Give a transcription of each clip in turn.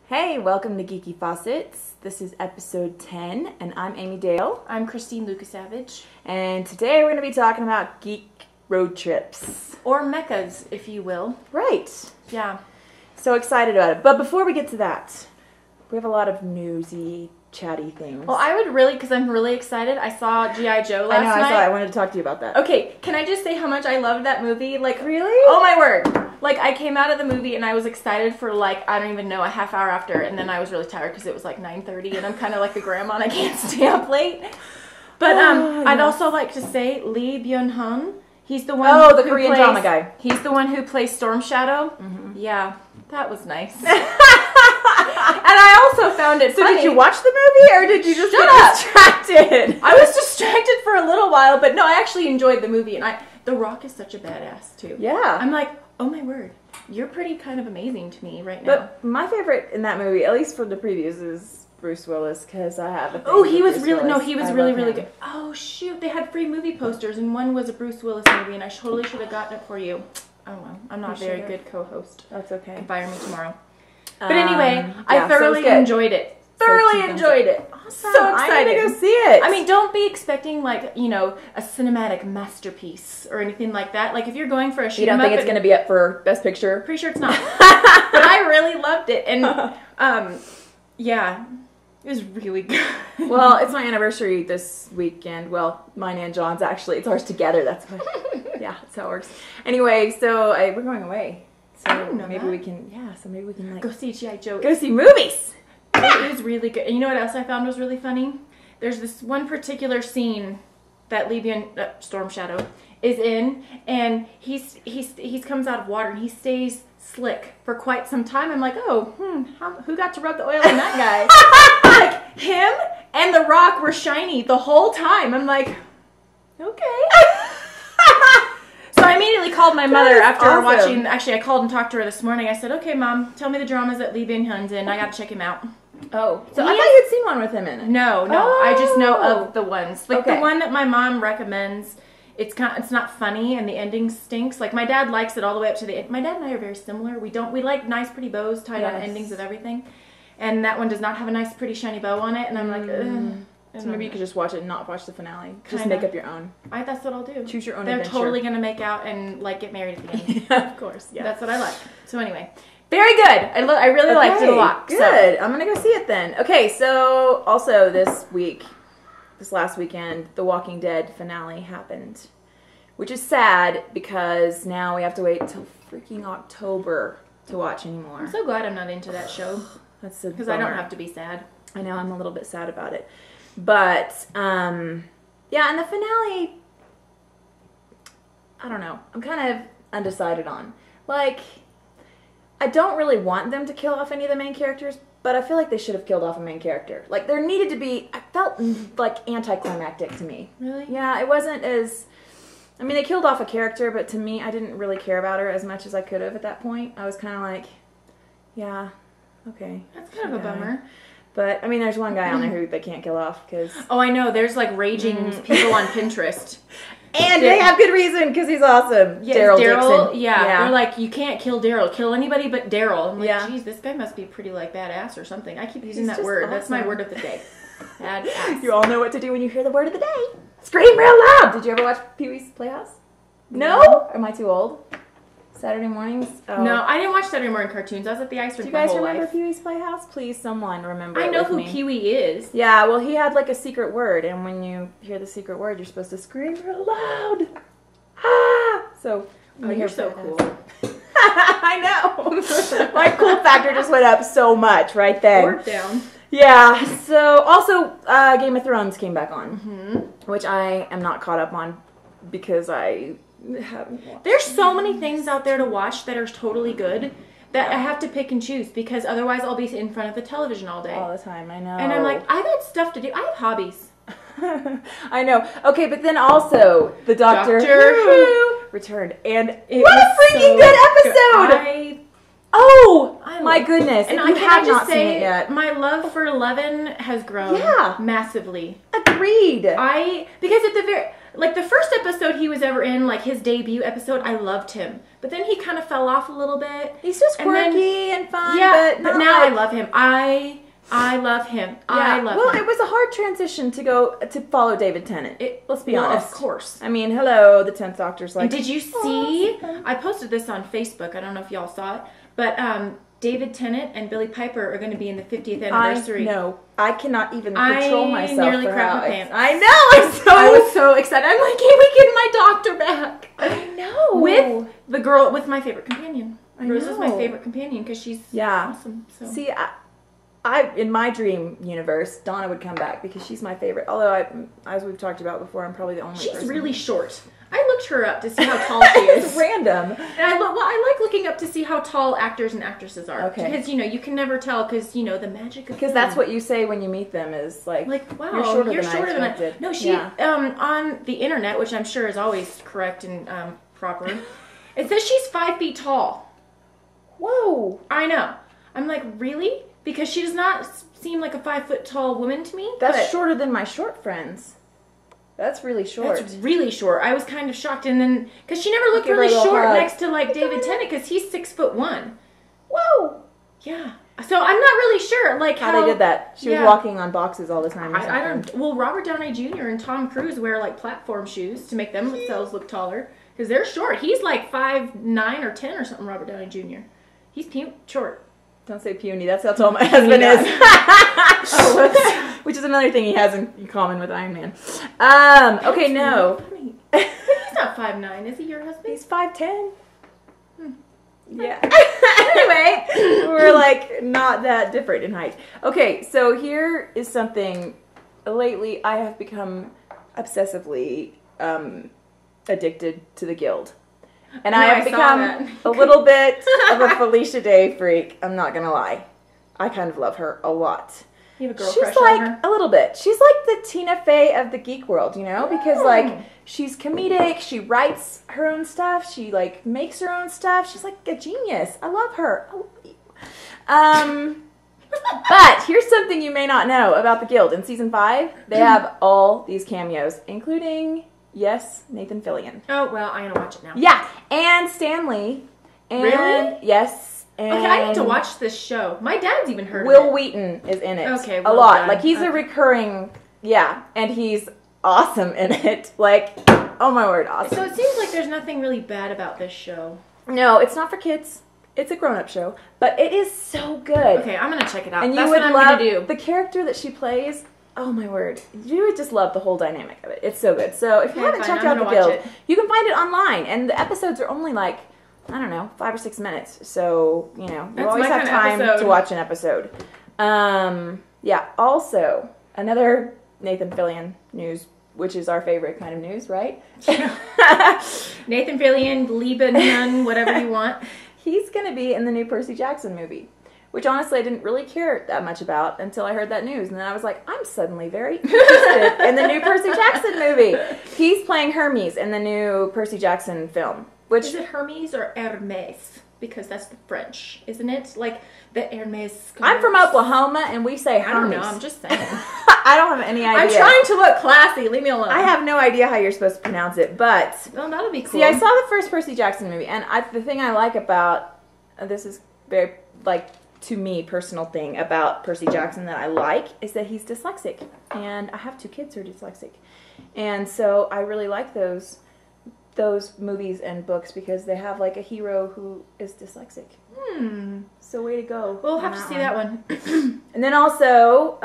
Hey, welcome to Geeky Faucets. This is episode 10, and I'm Amy Dale. I'm Christine Lucas-Savage. And today we're going to be talking about geek road trips. Or mechas, if you will. Right. Yeah. So excited about it. But before we get to that, we have a lot of newsy, chatty things. Well, I would really, because I'm really excited. I saw G.I. Joe last night. I saw it. I wanted to talk to you about that. Okay, can I just say how much I loved that movie? Like, really? Oh my word. Like, I came out of the movie and I was excited for, like, I don't even know, a half hour after. And then I was really tired because it was like 9:30 and I'm kind of like a grandma and I can't stay up late. But I'd also like to say Lee Byung-hun. He's the one the Korean drama guy. He's the one who plays Storm Shadow. Mm-hmm. Yeah, that was nice. And I also found it funny. So did you watch the movie or did you just get distracted? I was distracted for a little while, but no, I actually enjoyed the movie. And The Rock is such a badass, too. Yeah. I'm like, oh my word, you're pretty kind of amazing to me right now. But my favorite in that movie, at least for the previews, is Bruce Willis, because I have a thing Oh, he for was Bruce really, Willis. no, he was really, really good. Oh, shoot, they had free movie posters, and one was a Bruce Willis movie, and I totally should have gotten it for you. Oh, well, I'm not a very good co-host. That's okay. You can fire me tomorrow. But anyway, I yeah, thoroughly enjoyed it. Thoroughly enjoyed it. Awesome. So excited. I'm gonna go see it. I mean, don't be expecting, like, you know, a cinematic masterpiece or anything like that. Like, if you're going for a shoot 'em up, you don't think it's gonna be up for Best Picture? Pretty sure it's not. But I really loved it, and yeah, it was really good. Well, it's my anniversary this weekend. Well, mine and John's actually. It's ours together. That's what. Yeah, that's how it works. Anyway, so we're going away. So maybe we can. Yeah, so maybe we can like go see G.I. Joe. Go see movies. It was really good. And you know what else I found was really funny? There's this one particular scene that Storm Shadow is in, and he comes out of water and he stays slick for quite some time. I'm like, who got to rub the oil on that guy? Like, him and The Rock were shiny the whole time. I'm like, okay. So I immediately called my mother after watching. Actually, I called and talked to her this morning. I said, "Okay, Mom, tell me the dramas that Lee Byung-hun's in. I got to check him out." Oh, so I thought you'd seen one with him in it. No, I just know of the ones. Like the one that my mom recommends. It's not funny and the ending stinks. Like my dad likes it all the way up to the end. My dad and I are very similar. We like nice, pretty bows tied on endings of everything, and that one does not have a nice, pretty, shiny bow on it. And I'm like, ugh. So maybe you could just watch it and not watch the finale. Just make up your own. That's what I'll do. Choose your own They're adventure. totally going to make out and like get married at the end. Yeah, of course. Yeah. That's what I like. So anyway, very good. I really liked it a lot. Good. So. I'm going to go see it then. Okay, so also this last weekend, The Walking Dead finale happened. Which is sad because now we have to wait till freaking October to watch anymore. I'm so glad I'm not into that show. That's a because I don't have to be sad. I know, I'm a little bit sad about it. But, yeah, and the finale, I don't know. I'm kind of undecided on. Like, I don't really want them to kill off any of the main characters, but I feel like they should have killed off a main character. Like, there needed to be, I felt, like, anticlimactic to me. Really? Yeah, it wasn't as, I mean, they killed off a character, but to me, I didn't really care about her as much as I could have at that point. I was kind of like, yeah, okay. That's kind of a bummer. But, I mean, there's one guy on there who they can't kill off, because... Oh, I know. There's, like, raging people on Pinterest. And they have good reason, because he's awesome. Yeah, Daryl Dixon. Yeah. They're like, you can't kill Daryl. Kill anybody but Daryl. I'm like, geez, this guy must be pretty, like, badass or something. I keep using that word. Awesome. That's my word of the day. Badass. You all know what to do when you hear the word of the day. Scream real loud! Did you ever watch Pee-wee's Playhouse? No? Or am I too old? Saturday mornings? Oh. No, I didn't watch Saturday morning cartoons. I was at the ice rink my whole life. Do you guys remember life. Pee-wee's Playhouse? Please, someone remember I know who Pee-wee is. Yeah, well, he had like a secret word, and when you hear the secret word, you're supposed to scream real loud. Ah! So, you're so cool. I know. My cool factor just went up so much right then. Or down. Yeah. So, also, Game of Thrones came back on, which I am not caught up on because I haven't watched. There's so many things out there to watch that are totally good that I have to pick and choose because otherwise I'll be in front of the television all day. All the time, I know. And I'm like, I got stuff to do. I have hobbies. I know. Okay, but then also the Doctor Who returned, and what a freaking good episode! Oh my goodness! And if you have not seen it yet, my love for 11 has grown massively. Agreed. Because at the very like the first episode he was ever in, like his debut episode, I loved him. But then he kind of fell off a little bit. He's just quirky and fun. Yeah, but now like... I love him. I love him. Yeah. I love him. Well, it was a hard transition to follow David Tennant. Let's be honest. Of course. I mean, hello, the 10th Doctor's like... And did you see... I posted this on Facebook. I don't know if y'all saw it. But David Tennant and Billie Piper are going to be in the 50th anniversary. No, I cannot even control myself. I nearly crapped my pants. I know. I was so excited. I'm like, can't we get my doctor back? I know. With the girl, with my favorite companion. Rose know. is my favorite companion because she's awesome. So. See, I in my dream universe, Donna would come back because she's my favorite. Although, as we've talked about before, I'm probably the only person. She's really short. I looked her up to see how tall she is. It's random. And I like looking up to see how tall actors and actresses are. Okay. Because, you can never tell because, the magic of Because that's what you say when you meet them is like wow, you're shorter than I expected. No, she, on the internet, which I'm sure is always correct and proper, it says she's 5 feet tall. Whoa. I know. I'm like, really? Because she does not seem like a 5 foot tall woman to me. That's shorter than my short friends. That's really short. That's really short. I was kind of shocked, and then because she never looked really short next to like David Tennant, because he's 6'1". Whoa. Yeah. So I'm not really sure like how they did that. She was walking on boxes all the time. I don't. Well, Robert Downey Jr. and Tom Cruise wear like platform shoes to make themselves look taller because they're short. He's like 5'9" or 10 or something. Robert Downey Jr. He's short. Don't say puny. That's how tall my husband is. Which is another thing he has in common with Iron Man. Okay, no. He's not 5'9", is he, your husband? He's 5'10". Yeah. Anyway, we're like not that different in height. Okay, so here is something. Lately, I have become obsessively addicted to the Guild. And I have become a little bit of a Felicia Day freak. I'm not gonna lie. I kind of love her a lot. You have a girl She's crush like on her? a little bit. She's like the Tina Fey of the geek world, because like she's comedic. She writes her own stuff. She like makes her own stuff. She's like a genius. I love her. But here's something you may not know about the Guild. In season 5, they have all these cameos, including. Yes, Nathan Fillion. Oh, well, I'm going to watch it now. Yeah, and Stanley. And really? Yes. And okay, I need to watch this show. My dad's even heard of it. Will Wheaton is in it. Okay, a lot. Done. Like, he's a recurring, and he's awesome in it. Like, oh my word, awesome. So it seems like there's nothing really bad about this show. No, it's not for kids. It's a grown-up show. But it is so good. Okay, I'm going to check it out. And That's you would what I'm love going to do. The character that she plays. Oh my word. You would just love the whole dynamic of it. It's so good. So if you haven't checked out The Guild, you can find it online. And the episodes are only like, I don't know, 5 or 6 minutes. So, you always have time to watch an episode. Yeah, also, another Nathan Fillion news, which is our favorite kind of news, right? Nathan Fillion, Lebanon, whatever you want. He's going to be in the new Percy Jackson movie. Which honestly I didn't really care that much about until I heard that news. And then I was like, I'm suddenly very interested in the new Percy Jackson movie. He's playing Hermes in the new Percy Jackson film. Is it Hermes or Hermes? Because that's the French, isn't it? Like the Hermes. I'm from Oklahoma and we say Hermes. I don't know, I'm just saying. I don't have any idea. I'm trying to look classy. Leave me alone. I have no idea how you're supposed to pronounce it, but... Well, that'll be cool. See, I saw the first Percy Jackson movie, and the thing I like about... this is very, to me, personal thing about Percy Jackson that I like is that he's dyslexic. And I have 2 kids who are dyslexic. And so I really like those movies and books because they have like a hero who is dyslexic. So way to go. We'll have to see that one. And then also,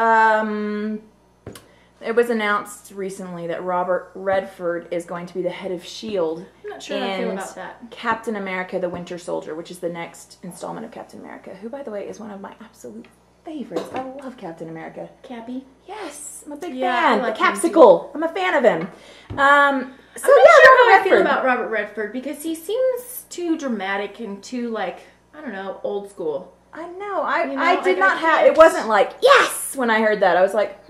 it was announced recently that Robert Redford is going to be the head of S.H.I.E.L.D. I'm not sure how I feel about that. Captain America the Winter Soldier, which is the next installment of Captain America, who, by the way, is one of my absolute favorites. I love Captain America. Cappy? Yes, I'm a big fan. I like the Capsicle. I'm a fan of him. I'm not sure how I feel about Robert Redford because he seems too dramatic and too, I don't know, old school. I know. I did not have... It wasn't like, yes! When I heard that, I was like,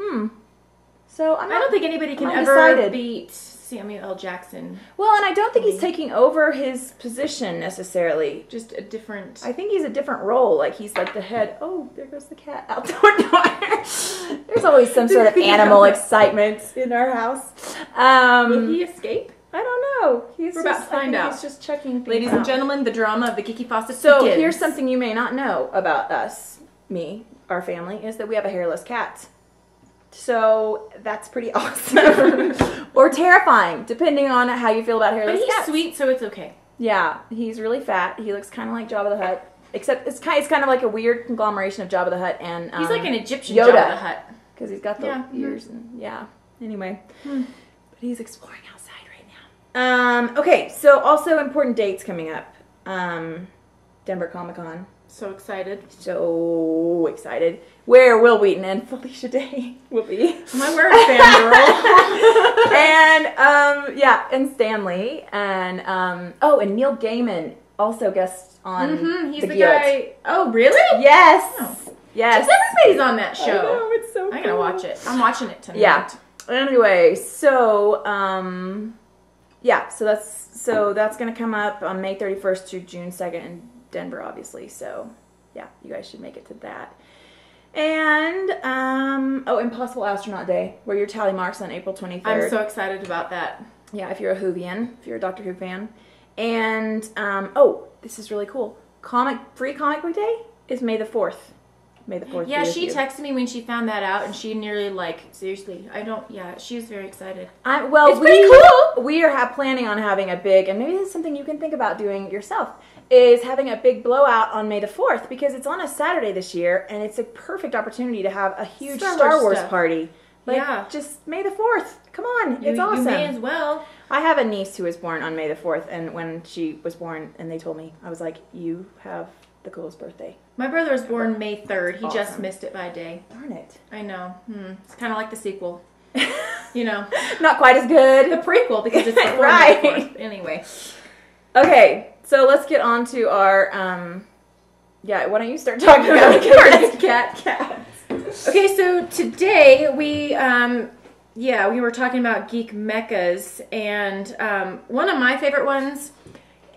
So I don't think anybody can ever beat Samuel L. Jackson. Well, and I don't think he's taking over his position necessarily. Just a different... I think he's a different role. Like, he's like the head. Oh, there goes the cat out the door. There's always some sort of animal excitement in our house. Will he escape? I don't know. We're about to find out. He's just checking things Ladies out. and gentlemen, the drama of the Geeky Faucets So begins. here's something you may not know about us, me, our family, is that we have a hairless cat. So that's pretty awesome. Or terrifying, depending on how you feel about hairless But he's cats. sweet, so it's okay. Yeah, he's really fat. He looks kind of like Jabba the Hutt, except it's kind of like a weird conglomeration of Jabba the Hutt and He's like an Egyptian Yoda. Jabba the Hutt. Because he's got the ears and Anyway, but he's exploring outside right now. Okay, so also important dates coming up. Denver Comic-Con. So excited. So excited. Where Will Wheaton and Felicia Day will be. My word, fangirl. And Stanley and and Neil Gaiman also guests on He's the the Guild. guy. Oh, really? Yes. Oh. Yes. Just everybody's on that show. I know, it's so I gotta cool. watch it. I'm watching it tonight. Yeah. Anyway, so so that's gonna come up on May 31st through June 2nd in Denver, obviously. So yeah, you guys should make it to that. And Impossible Astronaut Day, where your tally marks on April 23rd. I'm so excited about that. Yeah, if you're a Whovian, if you're a Doctor Who fan. And this is really cool. Free Comic Book Day is May the 4th. May the 4th. Yeah, be with she you. texted me when she found that out, and she nearly seriously. She was very excited. It's pretty cool. We are planning on having a big, and maybe this is something you can think about doing yourself, is having a big blowout on May the 4th, because it's on a Saturday this year, and it's a perfect opportunity to have a huge Star Wars stuff. party. Like, Yeah. just May the 4th. Come on, it's awesome. You may as well. I have a niece who was born on May the 4th, and when she was born, and they told me, I was like, you have the coolest birthday. My brother was born May 3rd. He just Awesome. missed it by a day. Darn it. I know. It's kind of like the sequel. You know. Not quite as good. The prequel, because it's before Right. May 4th. Anyway. Okay, so let's get on to our, why don't you start talking about the cats? Okay, so today we were talking about geek mechas, and one of my favorite ones,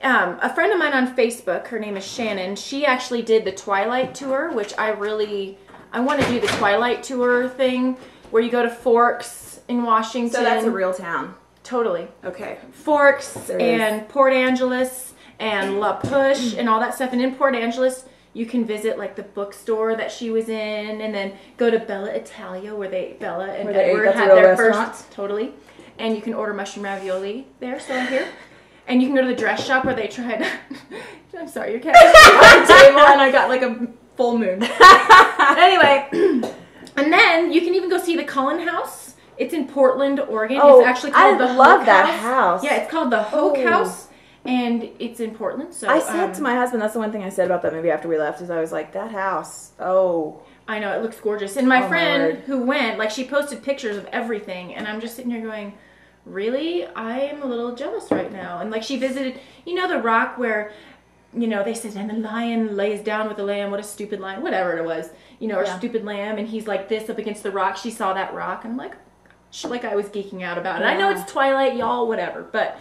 a friend of mine on Facebook, her name is Shannon, she actually did the Twilight Tour, which I want to do the Twilight Tour thing, where you go to Forks in Washington. So that's a real town. Totally. Okay. Forks There and Port Angeles and La Push and all that stuff, and in Port Angeles you can visit like the bookstore that she was in, and then go to Bella Italia where Bella and Edward had their first, totally. And you can order mushroom ravioli there, so I hear. And you can go to the dress shop where they tried. I'm sorry, your cat is on the table, and I got like a full moon. Anyway, and then you can even go see the Cullen House. It's in Portland, Oregon. It's actually called the Hoke House. I love that house. Yeah, it's called the Hoke House. And it's in Portland, so... I said to my husband, that's the one thing I said about that movie after we left, is I was like, that house, I know, it looks gorgeous. And my friend word. who went, like, she posted pictures of everything, and I'm just sitting here going, really? I am a little jealous right now. And, like, she visited, you know, the rock where, you know, they said, and the lion lays down with the lamb, what a stupid lion, whatever it was, you know, or stupid lamb, and he's like this up against the rock. She saw that rock, and I'm like I was geeking out about it. I know it's Twilight, y'all, whatever, but...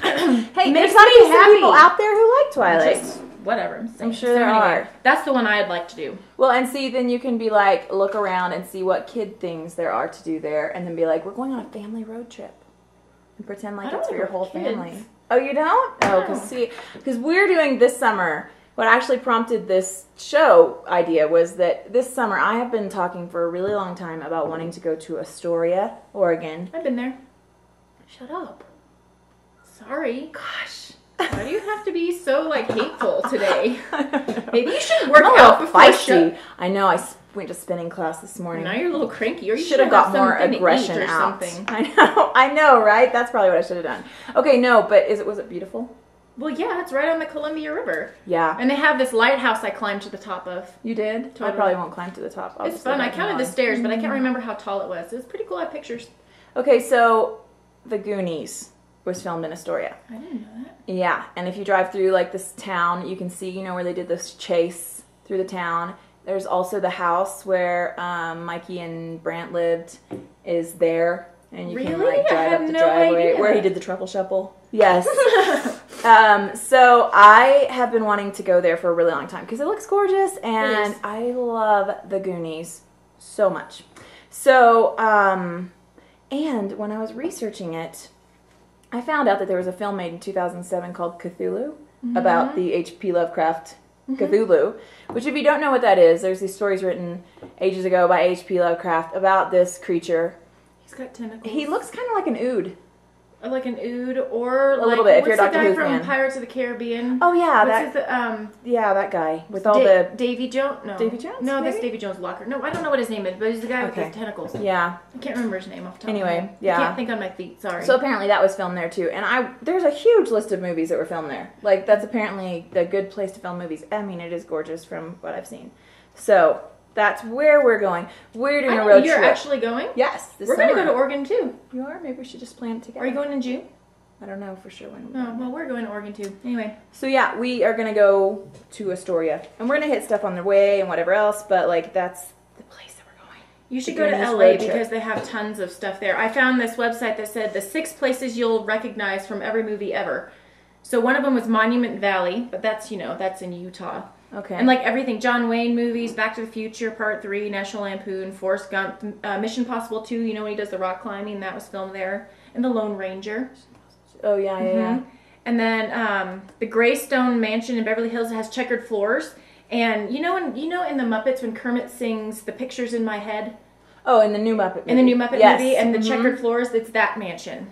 Hey, there's some happy people out there who like Twilight. Just, whatever. I'm sure there are. That's the one I'd like to do. Well, and see, then you can be like, look around and see what kid things there are to do there, and then be like, we're going on a family road trip. And pretend like it's for your whole family. Oh, you don't? Oh, because we're doing this summer, what actually prompted this show idea was that this summer I have been talking for a really long time about wanting to go to Astoria, Oregon. I've been there. Shut up. Sorry. Gosh. Why do you have to be so, like, hateful today? Maybe you should work I'm a out little before feisty. I know. I went to spinning class this morning. Now you're a little cranky. Or you should have got more aggression out. Something. I know, right? That's probably what I should have done. Okay, no, but was it beautiful? Well, yeah, it's right on the Columbia River. Yeah. And they have this lighthouse I climbed to the top of. You did? Totally. I probably won't climb to the top. It's fun. I counted the stairs, but I can't remember how tall it was. It was pretty cool. I have pictures. Okay, so The Goonies was filmed in Astoria. I didn't know that. Yeah, and if you drive through like this town, you can see, you know, where they did this chase through the town. There's also the house where Mikey and Brant lived is there. And you Really? can like I drive had up the no driveway idea. where he did the truffle shuffle. Yes. So I have been wanting to go there for a really long time because it looks gorgeous and I love the Goonies so much. So, and when I was researching it, I found out that there was a film made in 2007 called Cthulhu about the H.P. Lovecraft Cthulhu, which if you don't know what that is, there's these stories written ages ago by H.P. Lovecraft about this creature. He's got tentacles. He looks kind of like an ood. Like an ood, or a little bit if you're a Doctor Who fan. What's the guy from fan. Pirates of the Caribbean? Oh yeah, that guy with all the Davy Jones. No, Davy Jones. No, maybe? that's Davy Jones' locker. No, I don't know what his name is, but he's the guy with the tentacles. Yeah, I can't remember his name off the top. Anyway, of my head. yeah, I can't think on my feet. Sorry. So apparently that was filmed there too, and there's a huge list of movies that were filmed there. Like that's apparently the good place to film movies. I mean, it is gorgeous from what I've seen. So that's where we're going. We're doing a road trip. You're actually going? Yes, we're going to go to Oregon too. You are? Maybe we should just plan it together. Are you going in June? I don't know for sure when. Oh, well, we're going to Oregon too. Anyway. So yeah, we are going to go to Astoria. And we're going to hit stuff on the way and whatever else, but like that's the place that we're going. You should go to LA because they have tons of stuff there. I found this website that said the 6 places you'll recognize from every movie ever. So one of them was Monument Valley, but that's, that's in Utah. Okay. And like everything, John Wayne movies, Back to the Future, Part 3, National Lampoon, Forrest Gump, Mission Impossible 2, when he does the rock climbing, that was filmed there. And The Lone Ranger. Oh, yeah. And then the Greystone Mansion in Beverly Hills has checkered floors. And in the Muppets when Kermit sings The Pictures in My Head? Oh, in the new Muppet movie. In the new Muppet movie, and the checkered floors, it's that mansion.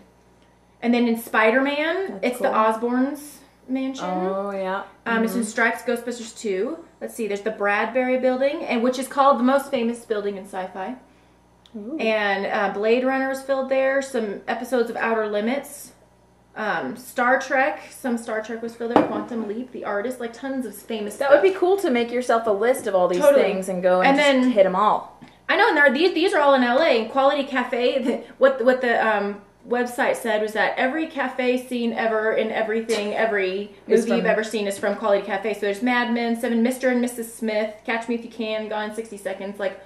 And then in Spider-Man, it's the Osborns mansion. Oh, yeah. It's in Stripes Ghostbusters 2. Let's see, there's the Bradbury building, and which is called the most famous building in sci-fi. Ooh. And Blade Runner was filmed there. Some episodes of Outer Limits. Star Trek. Some Star Trek was filmed there. Quantum Leap, The Artist, like tons of famous stuff. That would be cool to make yourself a list of all these things and go and then hit them all. I know, and these are all in LA. And Quality Cafe, what the website said was that every cafe scene ever in everything, every movie you've ever seen is from Quality Cafe. So there's Mad Men, 7, Mr. and Mrs. Smith, Catch Me If You Can, Gone in 60 Seconds, like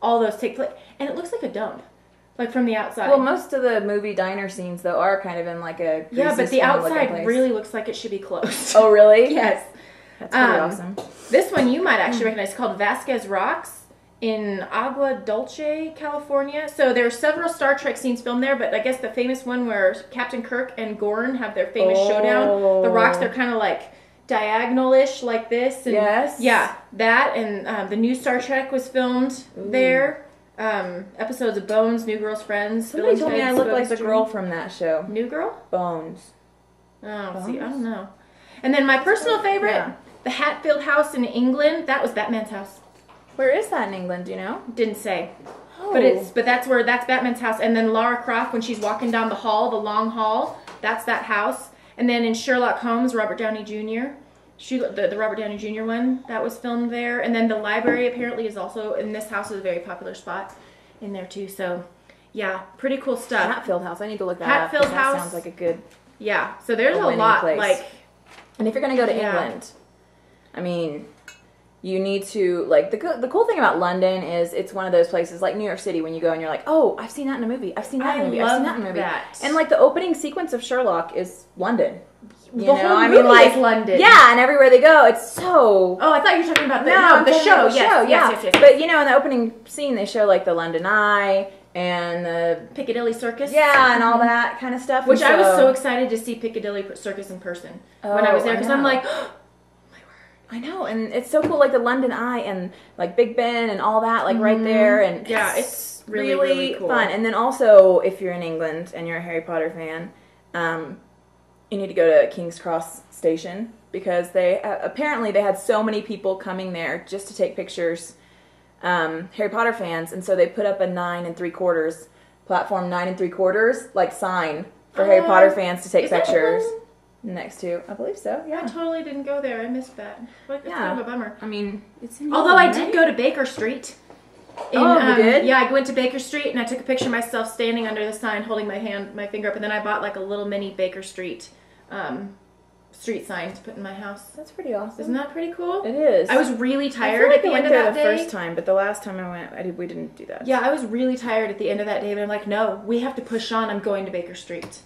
all those take place. And it looks like a dump. Like from the outside. Well, most of the movie diner scenes, though, are kind of in like a greasy, yeah, but the outside really looks like it should be closed. Oh, really? Yes. That's pretty awesome. This one you might actually recognize. It's called Vasquez Rocks in Agua Dulce, California. So there are several Star Trek scenes filmed there, but I guess the famous one where Captain Kirk and Gorn have their famous showdown. The rocks, they're kind of like diagonal-ish like this. And yes. Yeah, that and the new Star Trek was filmed there. Episodes of Bones, New Girl's Friends. Somebody told me I look like the girl from that show. New Girl? Bones. Oh, see, I don't know. And then my personal favorite, the Hatfield House in England. That was Batman's house. Where is that in England, do you know? Didn't say. Oh. But that's Batman's house. And then Lara Croft, when she's walking down the hall, the long hall, that's that house. And then in Sherlock Holmes, Robert Downey Jr., the Robert Downey Jr. one, that was filmed there. And then the library apparently is also, in this house is a very popular spot in there too. So, yeah, pretty cool stuff. Hatfield House, I need to look that Hatfield up. House. That sounds like a good Yeah, so there's a lot, place. like... And if you're going to go to England, I mean, you need to, like, the cool thing about London is it's one of those places, like New York City, when you go and you're like, oh, I've seen that in a movie, I've seen that in a movie, I've seen that in a movie. That. And, like, the opening sequence of Sherlock is London. The whole movie is London. Yeah, and everywhere they go, it's so... Oh, I thought you were talking about the show. show. Yes. But, in the opening scene, they show, like, the London Eye and the... Piccadilly Circus. Yeah, and all that kind of stuff. Which I was so excited to see Piccadilly Circus in person when I was there, because I'm like, oh, my word. I know, and it's so cool, like the London Eye and, like, Big Ben and all that, like, right there. And yeah, it's really cool. Fun. And then also, if you're in England and you're a Harry Potter fan, you need to go to King's Cross Station, because they apparently they had so many people coming there just to take pictures, Harry Potter fans, and so they put up a 9 3/4 platform, 9 3/4 like sign for Harry Potter fans to take pictures next to. I believe so. Yeah, I totally didn't go there. I missed that. Like, it's kind of a bummer. I mean, it's in although I did go to Baker Street. You did? Yeah, I went to Baker Street and I took a picture of myself standing under the sign, holding my finger up, and then I bought like a little mini Baker Street street sign to put in my house. That's pretty awesome. Isn't that pretty cool? It is. I was really tired at the end of that day. The first time, but the last time I went, we didn't do that. Yeah, I was really tired at the end of that day, but I'm like, no, we have to push on. I'm going to Baker Street.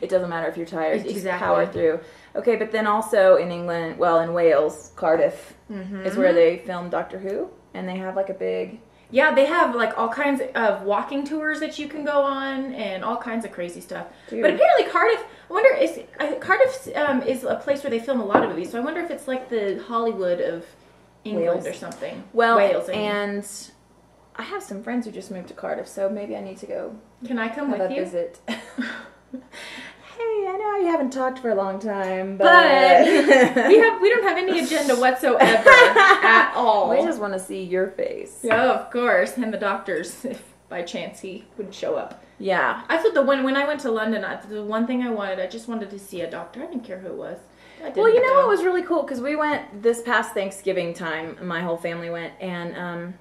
It doesn't matter if you're tired. Exactly. Just power through. Okay, but then also in England, well, in Wales, Cardiff is where they filmed Doctor Who, and they have like a big... Yeah, they have like all kinds of walking tours that you can go on and all kinds of crazy stuff. Dude. But apparently Cardiff, I wonder, Cardiff is a place where they film a lot of movies, so I wonder if it's like the Hollywood of England or something. Well, Wales, and I have some friends who just moved to Cardiff, so maybe I need to go. Can I come with you? Visit. Hey, I know you haven't talked for a long time, but we don't have any agenda whatsoever at all. We just want to see your face. Yeah, of course, and the doctor's, if by chance he would show up. Yeah, I thought when I went to London, the one thing I just wanted to see a doctor. I didn't care who it was. Well, you know what was really cool, because we went this past Thanksgiving time. My whole family went, and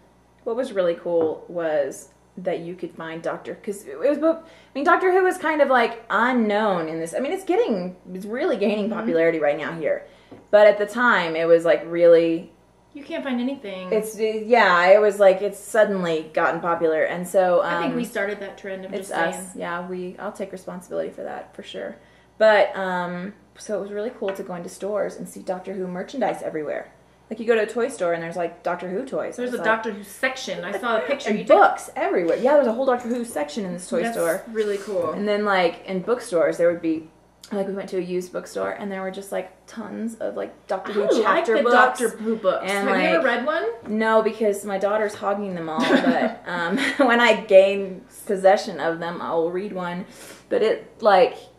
what was really cool was that you could find because it was both. I mean, Doctor Who is kind of like unknown in this. I mean, it's really gaining popularity right now here, but at the time it was like really. You can't find anything. It was like it's suddenly gotten popular, and so I think we started that trend. It's us. Yeah, I'll take responsibility for that for sure. But so it was really cool to go into stores and see Doctor Who merchandise everywhere. Like, you go to a toy store and there's, like, Doctor Who toys. There's a Doctor Who section. I saw the picture. And books everywhere. Yeah, there's a whole Doctor Who section in this toy store. That's really cool. And then, like, in bookstores, there would be, like, we went to a used bookstore and there were just, like, tons of, like, Doctor Who chapter books. Doctor Who books. And, have you ever read one? No, because my daughter's hogging them all. But when I gain possession of them, I'll read one. But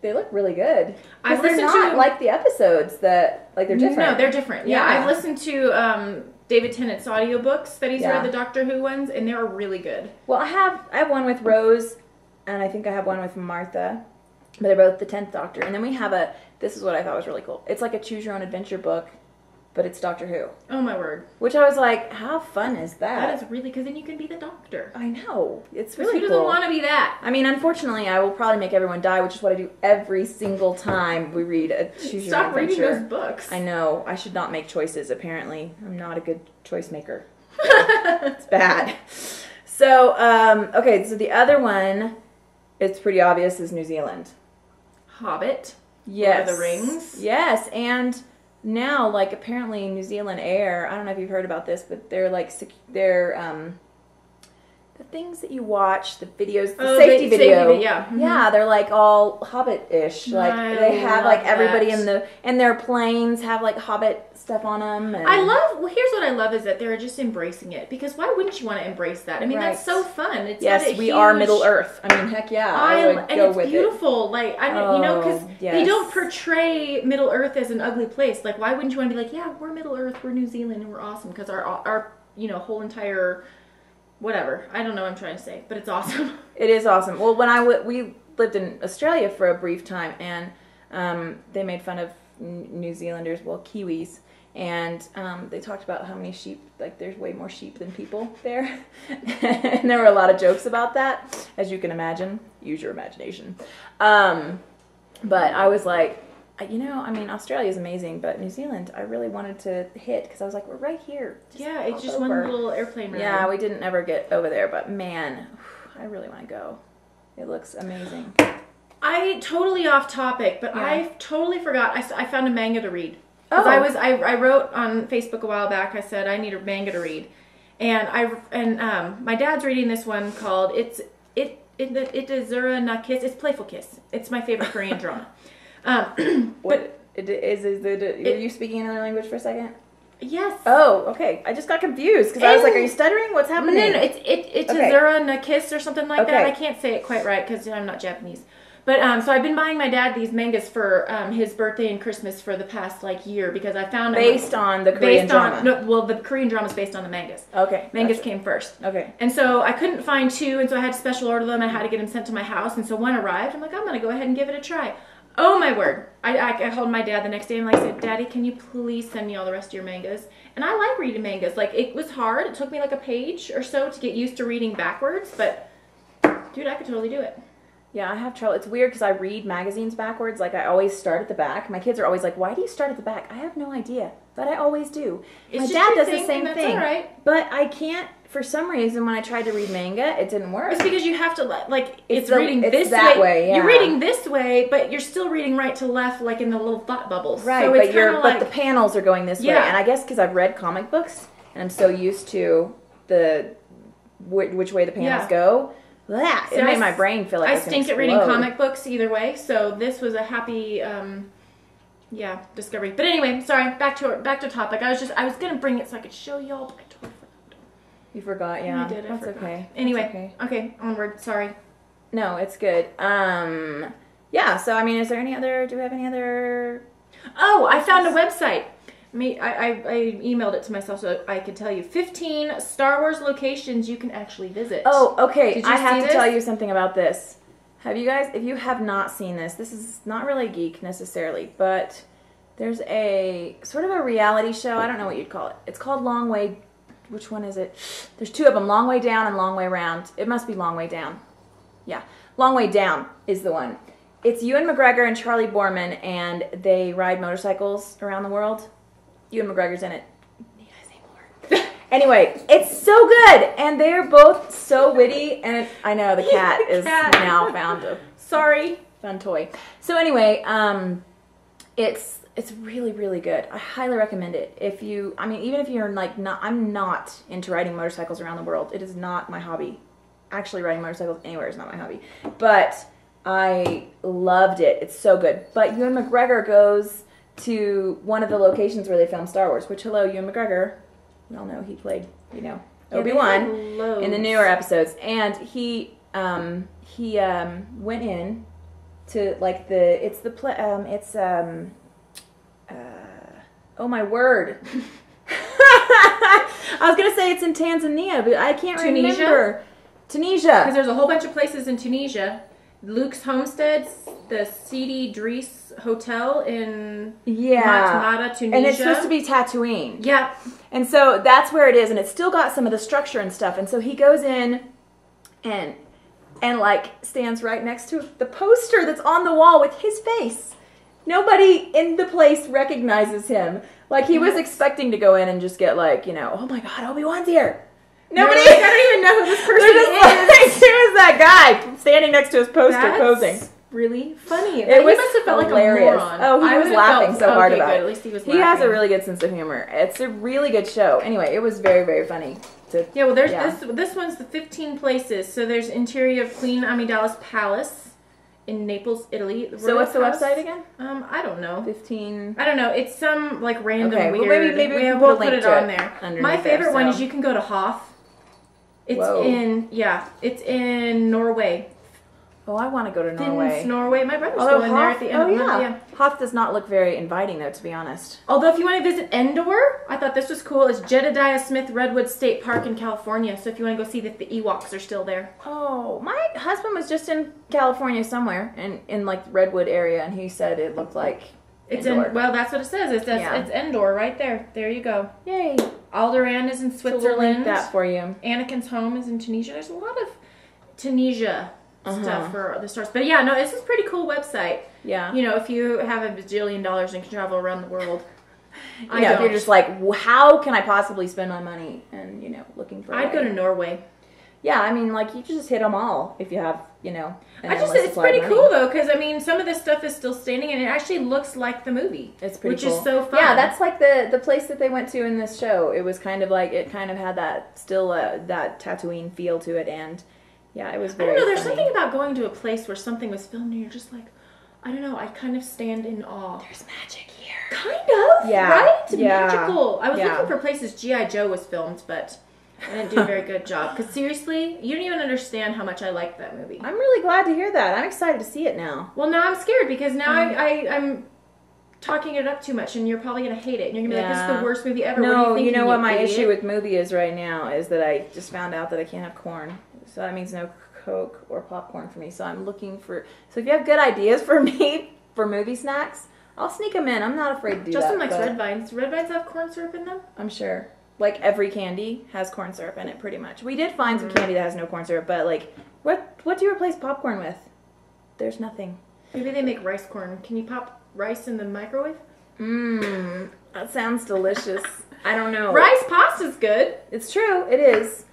they look really good. I've listened to like the episodes that they're different. No, they're different. Yeah, I've listened to David Tennant's audiobooks that he's read, the Doctor Who ones, and they're really good. Well, I have one with Rose, and I think I have one with Martha, but they're both the 10th Doctor. And then we have this is what I thought was really cool. It's like a choose your own adventure book, but it's Doctor Who. Oh my word. Which I was like, how fun is that? That is really, because then you can be the Doctor. I know. It's really cool. Who doesn't want to be that? I mean, unfortunately, I will probably make everyone die, which is what I do every single time we read a choose your own adventure. Stop reading those books. I know. I should not make choices, apparently. I'm not a good choice maker. It's bad. So, okay, so the other one, it's pretty obvious, is New Zealand. Hobbit. Yes. Lord of the Rings. Yes, and now, like, apparently New Zealand Air, I don't know if you've heard about this, but they're, like, the things that you watch, the videos, the safety video. Yeah. Mm-hmm. Yeah, they're, like, all Hobbit-ish. Like, they have, like, everybody in their planes have, like, Hobbit stuff on them. And here's what I love is that they're just embracing it, because why wouldn't you want to embrace that? I mean, that's so fun. It's we are Middle Earth. I mean, heck yeah, I would go with it. And it's beautiful. Like, because they don't portray Middle Earth as an ugly place. Like, why wouldn't you want to be like, yeah, we're Middle Earth, we're New Zealand, and we're awesome, because our whole entire whatever. I don't know what I'm trying to say, but it's awesome. It is awesome. Well, when we lived in Australia for a brief time, and they made fun of New Zealanders, well, Kiwis, and they talked about how many sheep, like there's way more sheep than people there. And there were a lot of jokes about that, as you can imagine. Use your imagination. But I was like, I mean, Australia is amazing, but New Zealand, I really wanted to hit, because I was like, we're right here. It's just one little airplane ride. Yeah, we didn't ever get over there, but man, I really want to go. It looks amazing. I totally off topic, but I totally forgot. I found a manga to read. Oh. I wrote on Facebook a while back. I said I need a manga to read, and my dad's reading this one called It is Zura na Kiss. It's Playful Kiss. It's my favorite Korean drama. Were you speaking another language for a second? Yes. Oh, okay. I just got confused because I was like, "Are you stuttering? What's happening?" No. It's a Zura na Kiss or something like that. I can't say it quite right because I'm not Japanese. But so I've been buying my dad these mangas for his birthday and Christmas for the past year, because I found based on the Korean drama. The Korean drama is based on the mangas. Okay. Mangas came first. Okay. And so I couldn't find two, and so I had to special order them. I had to get them sent to my house, and so one arrived. I'm like, I'm gonna go ahead and give it a try. Oh my word! I called my dad the next day and I said, Daddy, can you please send me all the rest of your mangas? And I like reading mangas. Like, it was hard. It took me like a page or so to get used to reading backwards, but dude, I could totally do it. Yeah, I have trouble. It's weird because I read magazines backwards. Like, I always start at the back. My kids are always like, why do you start at the back? I have no idea, but I always do. It's My just dad your does thing, the same and that's thing. all right. But I can't, for some reason, when I tried to read manga, it didn't work. It's because you have to, like, it's reading this that way, yeah. You're reading this way, but you're still reading right to left, like in the little thought bubbles. Right, so it's but the panels are going this way. Yeah. And I guess because I've read comic books, and I'm so used to which way the panels go, it made my brain feel like I stink at reading comic books either way, so this was a happy, discovery. But anyway, sorry, back to topic. I was gonna bring it so I could show y'all, but I totally forgot. You forgot, yeah. I did. That's okay. Anyway, okay, onward. Sorry. No, it's good. Yeah. So I mean, do we have any other? Oh, I found a website. I emailed it to myself so I could tell you 15 Star Wars locations you can actually visit. Oh, okay. Did you I have see to tell this? you something about this. Have you guys, if you have not seen this is not really geek necessarily, but there's a sort of a reality show. I don't know what you'd call it. It's called Long Way. Which one is it? There's two of them, Long Way Down and Long Way Round. It must be Long Way Down. Yeah. Long Way Down is the one. It's Ewan McGregor and Charlie Borman, and they ride motorcycles around the world. Ewan McGregor's in it. Need I say more? Anyway, it's so good, and they're both so witty, and I know the cat is now found a fun toy. So anyway, it's really, really good. I highly recommend it. Even if you're like I'm not into riding motorcycles around the world. It is not my hobby. Actually, riding motorcycles anywhere is not my hobby. But I loved it. It's so good. But Ewan McGregor goes to one of the locations where they filmed Star Wars, which, hello, Ewan McGregor. We all know he played, Obi-Wan in the newer episodes. And he went in to, like, oh my word. I was going to say it's in Tanzania, but I can't remember. Tunisia. Because there's a whole bunch of places in Tunisia. Luke's Homestead, the Sidi Dries Hotel in Matmata, Tunisia. And it's supposed to be Tatooine. Yeah. And so that's where it is, and it's still got some of the structure and stuff. And so he goes in and like stands right next to the poster that's on the wall with his face. Nobody in the place recognizes him. Like, he was expecting to go in and just get like, oh my God, Obi-Wan's here. Nobody. I don't even know who this person is. Who is that guy standing next to his poster posing? Really funny. It was must have felt hilarious. Like a moron. Oh, he was laughing so hard about it. At least he was laughing. He has a really good sense of humor. It's a really good show. Anyway, it was very, very funny. This one's the 15 places. So there's interior of Queen Amidala's palace in Naples, Italy. So what's the website again? I don't know. 15. I don't know. It's some like random weird. Well, maybe we'll put it on there. My favorite one is you can go to Hoth. It's it's in Norway. Oh, I want to go to Norway. Norway. My brother's going there at the end of the month. Yeah. Hoth does not look very inviting, though, to be honest. Although, if you want to visit Endor, I thought this was cool. It's Jedediah Smith Redwood State Park in California. So if you want to go see that the Ewoks are still there. Oh, my husband was just in California somewhere, in like the Redwood area, and he said it looked like Endor. Well, that's what it says. It says it's Endor right there. There you go. Yay. Alderaan is in Switzerland. So we'll link that for you. Anakin's home is in Tunisia. There's a lot of Tunisia stuff for the stars. But yeah, no, this is a pretty cool website. Yeah. If you have a bajillion dollars and can travel around the world. If you're just like, how can I possibly spend my money? And, looking for I'd go to Norway. Yeah, I mean, like, you just hit them all if you have, it's pretty cool, though, because, some of this stuff is still standing, and it actually looks like the movie. It's pretty cool. Which is so fun. Yeah, that's like the place that they went to in this show. It was kind of like, it kind of had that Tatooine feel to it, and, yeah, it was very I don't know, there's funny. something about going to a place where something was filmed, and you're just like, I don't know, I kind of stand in awe. There's magic here. Kind of, yeah. Right? Yeah. Magical. I was looking for places G.I. Joe was filmed, but I didn't do a very good job. Because seriously, you don't even understand how much I liked that movie. I'm really glad to hear that. I'm excited to see it now. Well, now I'm scared because now I'm talking it up too much, and you're probably going to hate it. And you're going to be like, this is the worst movie ever. No, what do you think, what my issue with movie is right now is that I just found out that I can't have corn. So that means no Coke or popcorn for me. So I'm looking for... So if you have good ideas for me for movie snacks, I'll sneak them in. I'm not afraid to do Justin that. likes Red Vines. Do Red Vines have corn syrup in them? I'm sure. Like, every candy has corn syrup in it, pretty much. We did find some candy that has no corn syrup, but, like, what do you replace popcorn with? there's nothing. Maybe they make rice corn. Can you pop rice in the microwave? Mmm, that sounds delicious. I don't know. Rice pasta's good. It's true, it is.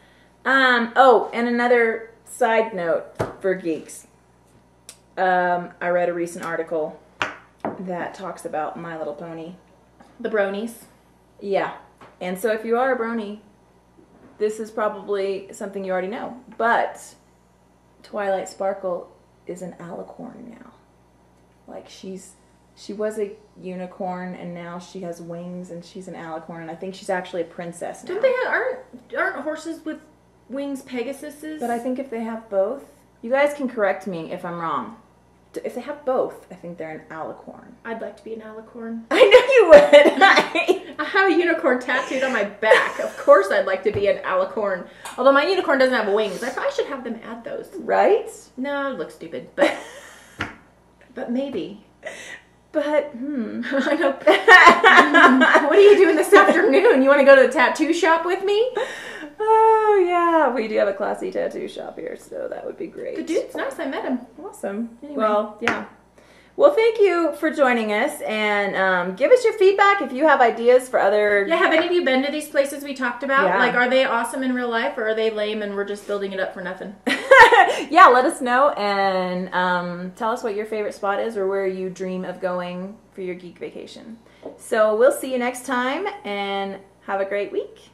Oh, and another side note for geeks. I read a recent article that talks about My Little Pony. The bronies. Yeah. And so if you are a brony, this is probably something you already know. But Twilight Sparkle is an alicorn now. Like she was a unicorn and now she has wings and she's an alicorn, and I think she's actually a princess now. Don't they aren't horses with wings Pegasuses? But I think if they have both, you guys can correct me if I'm wrong. If they have both, I think they're an alicorn. I'd like to be an alicorn. I know you would. I have a unicorn tattooed on my back. Of course I'd like to be an alicorn. Although my unicorn doesn't have wings. I probably should have them add those. Right? No, it looks stupid, but but maybe. But, I know. What are you doing this afternoon? You want to go to the tattoo shop with me? Oh, yeah. We do have a classy tattoo shop here, so that would be great. The dude's nice. I met him. Awesome. Anyway. Well, yeah. Well, thank you for joining us, and give us your feedback if you have ideas for other... Yeah, have any of you been to these places we talked about? Yeah. Like, are they awesome in real life, or are they lame and we're just building it up for nothing? Yeah, let us know, and tell us what your favorite spot is or where you dream of going for your geek vacation. So we'll see you next time, and have a great week.